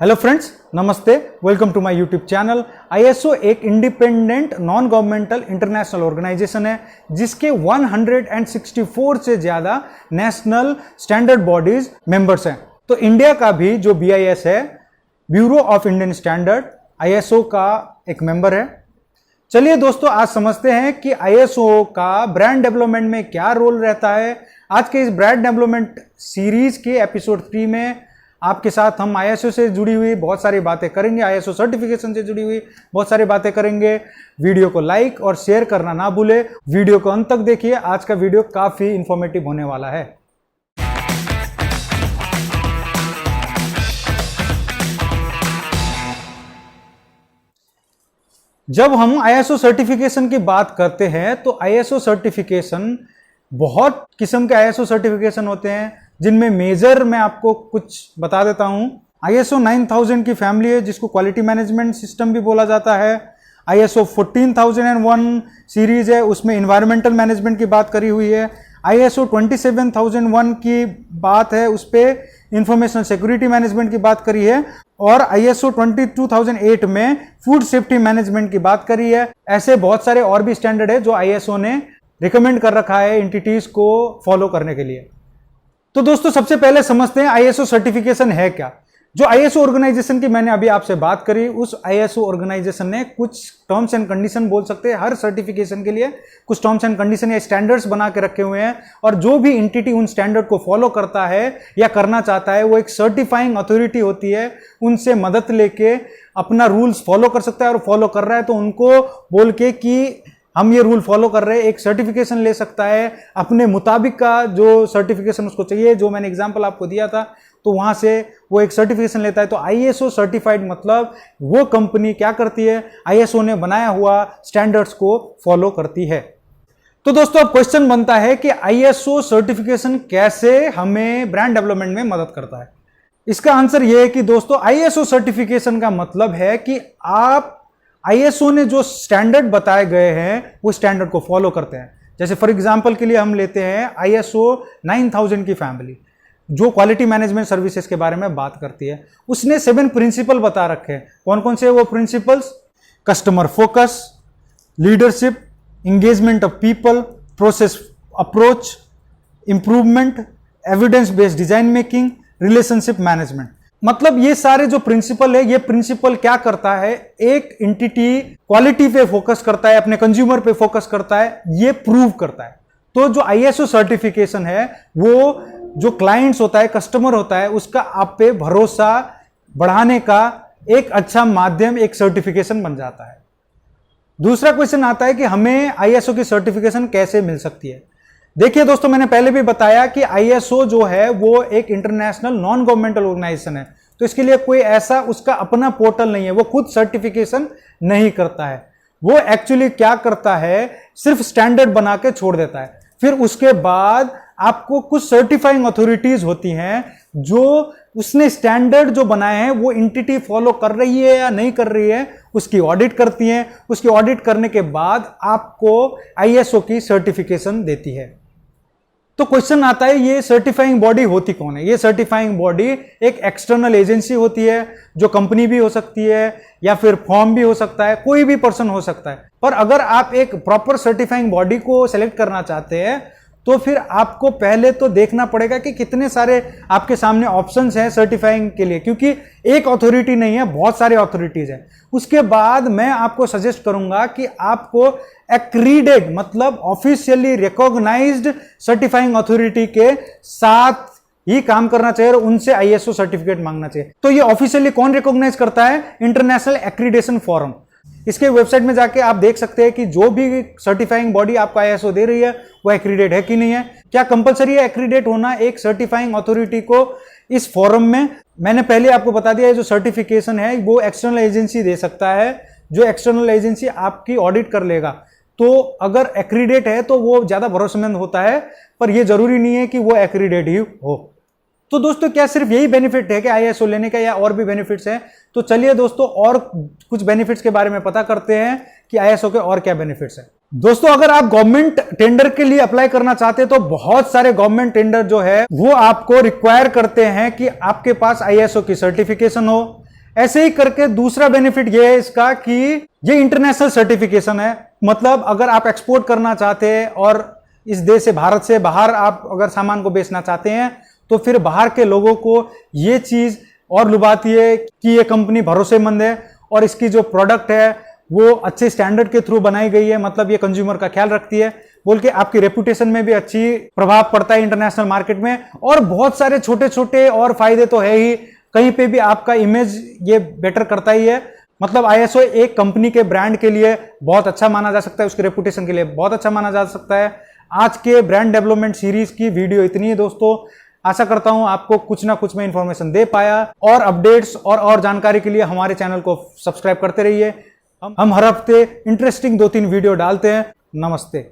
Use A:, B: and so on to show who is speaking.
A: Hello friends, नमस्ते। Welcome to my YouTube channel. ISO एक independent non governmental international organisation है जिसके 164 से ज्यादा नेशनल स्टैंडर्ड बॉडीज मेंबर्स हैं। तो इंडिया का भी जो बीआईएस है, bureau of Indian standard, ISO का एक मेंबर है। चलिए दोस्तों, आज समझते हैं कि आईएसओ का ब्रांड डेवलपमेंट में क्या रोल रहता है। आज के इस ब्रांड डेवलपमेंट सीरीज के एपिसोड 3 में आपके साथ हम आईएसओ से जुड़ी हुई बहुत सारी बातें करेंगे, आईएसओ सर्टिफिकेशन से जुड़ी हुई बहुत सारी बातें करेंगे। वीडियो को लाइक और शेयर करना ना भूले। वीडियो को अंत तक देखिए, आज का वीडियो काफी इंफॉर्मेटिव होने वाला है। जब हम आईएसओ सर्टिफिकेशन की बात करते हैं तो आईएसओ सर्टिफिकेशन, बहुत किस्म के आईएसओ सर्टिफिकेशन होते हैं जिनमें मेजर मैं आपको कुछ बता देता हूं। आईएसओ 9000 की फैमिली है जिसको क्वालिटी मैनेजमेंट सिस्टम भी बोला जाता है। आईएसओ 14001 सीरीज है, उसमें एनवायरमेंटल मैनेजमेंट की बात करी हुई है। आईएसओ 27001 की बात है, उस पर इंफॉर्मेशन सिक्योरिटी मैनेजमेंट की बात करी है। और आईएसओ 22008 में फूड सेफ्टी मैनेजमेंट की बात करी है। ऐसे बहुत सारे और भी स्टैंडर्ड है जो आईएसओ ने रिकमेंड कर रखा है एंटिटीज को फॉलो करने के लिए। तो दोस्तों, सबसे पहले समझते हैं आईएसओ सर्टिफिकेशन है क्या। जो आईएसओ ऑर्गेनाइजेशन की मैंने अभी आपसे बात करी, उस आईएसओ ऑर्गेनाइजेशन ने कुछ टर्म्स एंड कंडीशन, बोल सकते हैं हर सर्टिफिकेशन के लिए कुछ टर्म्स एंड कंडीशन या स्टैंडर्ड्स बना के रखे हुए हैं। और जो भी एंटिटी उन स्टैंडर्ड को फॉलो करता है या करना चाहता है, वो एक सर्टिफाइंग अथॉरिटी होती है, उनसे मदद लेके अपना रूल्स फॉलो कर सकता है। और फॉलो कर रहा है तो उनको बोल के कि हम ये रूल फॉलो कर रहे हैं, एक सर्टिफिकेशन ले सकता है। अपने मुताबिक का जो सर्टिफिकेशन उसको चाहिए, जो मैंने एग्जांपल आपको दिया था, तो वहां से वो एक सर्टिफिकेशन लेता है। तो आईएसओ सर्टिफाइड मतलब वो कंपनी क्या करती है, आईएसओ ने बनाया हुआ स्टैंडर्ड्स को फॉलो करती है। तो दोस्तों, अब क्वेश्चन बनता है कि आईएसओ सर्टिफिकेशन कैसे हमें ब्रांड डेवलपमेंट में मदद करता है। इसका आंसर यह है कि दोस्तों, आईएसओ सर्टिफिकेशन का मतलब है कि आप आईएसओ ने जो स्टैंडर्ड बताए गए हैं वो स्टैंडर्ड को फॉलो करते हैं। जैसे फॉर एग्जांपल के लिए हम लेते हैं आईएसओ 9000 की फैमिली, जो क्वालिटी मैनेजमेंट सर्विसेज के बारे में बात करती है। उसने 7 प्रिंसिपल बता रखे हैं। कौन कौन से वो principles? Customer focus, leadership, engagement of people, process approach, improvement, evidence based design making, relationship management. मतलब ये सारे जो प्रिंसिपल है, ये प्रिंसिपल क्या करता है, एक एंटिटी क्वालिटी पे फोकस करता है, अपने कंज्यूमर पे फोकस करता है, ये प्रूव करता है। तो जो आईएसओ सर्टिफिकेशन है, वो जो क्लाइंट्स होता है, कस्टमर होता है, उसका आप पे भरोसा बढ़ाने का एक अच्छा माध्यम, एक सर्टिफिकेशन बन जाता है। दूसरा क्वेश्चन आता है कि हमें आईएसओ की सर्टिफिकेशन कैसे मिल सकती है। देखिए दोस्तों, मैंने पहले भी बताया कि आईएसओ जो है वो एक इंटरनेशनल नॉन गवर्नमेंटल ऑर्गेनाइजेशन है। तो इसके लिए कोई ऐसा उसका अपना पोर्टल नहीं है, वो खुद सर्टिफिकेशन नहीं करता है। वो एक्चुअली क्या करता है, सिर्फ स्टैंडर्ड बना के छोड़ देता है। फिर उसके बाद आपको कुछ सर्टिफाइंग अथॉरिटीज होती हैं जो उसने स्टैंडर्ड जो बनाए हैं वो एंटिटी फॉलो कर रही है या नहीं कर रही है, उसकी ऑडिट करती हैं। उसकी ऑडिट करने के बाद आपको आईएसओ की सर्टिफिकेशन देती है। तो क्वेश्चन आता है, ये सर्टिफाइंग बॉडी होती कौन है? ये सर्टिफाइंग बॉडी एक एक्सटर्नल एजेंसी होती है, जो कंपनी भी हो सकती है या फिर फॉर्म भी हो सकता है, कोई भी पर्सन हो सकता है। पर अगर आप एक प्रॉपर सर्टिफाइंग बॉडी को सेलेक्ट करना चाहते हैं तो फिर आपको पहले तो देखना पड़ेगा कि कितने सारे आपके सामने ऑप्शंस हैं सर्टिफाइंग के लिए, क्योंकि एक अथॉरिटी नहीं है, बहुत सारे अथॉरिटीज हैं। उसके बाद मैं आपको सजेस्ट करूंगा कि आपको एक्रीडेड मतलब ऑफिशियली रिकॉग्नाइज्ड सर्टिफाइंग अथॉरिटी के साथ ही काम करना चाहिए और उनसे आईएसओ सर्टिफिकेट मांगना चाहिए। तो ये ऑफिशियली कौन रिकॉग्नाइज करता है? International accreditation forum. इसके वेबसाइट में जाके आप देख सकते हैं कि जो भी सर्टिफाइंग बॉडी आपको आईएसओ दे रही है वो एक्रीडेट है कि नहीं है। क्या कंपलसरी है एक्रीडेट होना एक सर्टिफाइंग अथॉरिटी को इस फोरम में? मैंने पहले आपको बता दिया है, जो सर्टिफिकेशन है वो एक्सटर्नल एजेंसी दे सकता है, जो एक्सटर्नल एजेंसी आपकी ऑडिट कर लेगा। तो अगर एक्रीडेट है तो वो ज्यादा भरोसेमंद होता है, पर यह जरूरी नहीं है कि वो एक्रीडेट ही हो। तो दोस्तों, क्या सिर्फ यही बेनिफिट है कि आईएसओ लेने का, या और भी बेनिफिट्स हैं? तो चलिए दोस्तों, और कुछ बेनिफिट्स के बारे में पता करते हैं कि आईएसओ के और क्या बेनिफिट्स हैं। दोस्तों, अगर आप गवर्नमेंट टेंडर के लिए अप्लाई करना चाहते हैं तो बहुत सारे गवर्नमेंट टेंडर जो है वो आपको रिक्वायर करते हैं कि आपके पास आईएसओ की सर्टिफिकेशन हो, ऐसे ही करके दूसरा बेनिफिट ये है इसका कि ये इंटरनेशनल सर्टिफिकेशन है। मतलब अगर आप एक्सपोर्ट करना चाहते हैं और इस देश से, भारत से बाहर आप अगर सामान को बेचना चाहते हैं, तो फिर बाहर के लोगों को ये चीज और लुभाती है कि ये कंपनी भरोसेमंद है और इसकी जो प्रोडक्ट है वो अच्छे स्टैंडर्ड के थ्रू बनाई गई है, मतलब ये कंज्यूमर का ख्याल रखती है बोल के आपकी रेपुटेशन में भी अच्छी प्रभाव पड़ता है इंटरनेशनल मार्केट में। और बहुत सारे छोटे छोटे और फायदे तो है ही, कहीं पे भी आपका इमेज ये बेटर करता ही है। मतलब आईएसओ एक कंपनी के ब्रांड के लिए बहुत अच्छा माना जा सकता है, उसके रेपुटेशन के लिए बहुत अच्छा माना जा सकता है। आज के ब्रांड डेवलपमेंट सीरीज की वीडियो इतनी है दोस्तों। आशा करता हूं आपको कुछ ना कुछ मैं इंफॉर्मेशन दे पाया, और अपडेट्स और जानकारी के लिए हमारे चैनल को सब्सक्राइब करते रहिए। हम हर हफ्ते इंटरेस्टिंग 2-3 वीडियो डालते हैं। नमस्ते।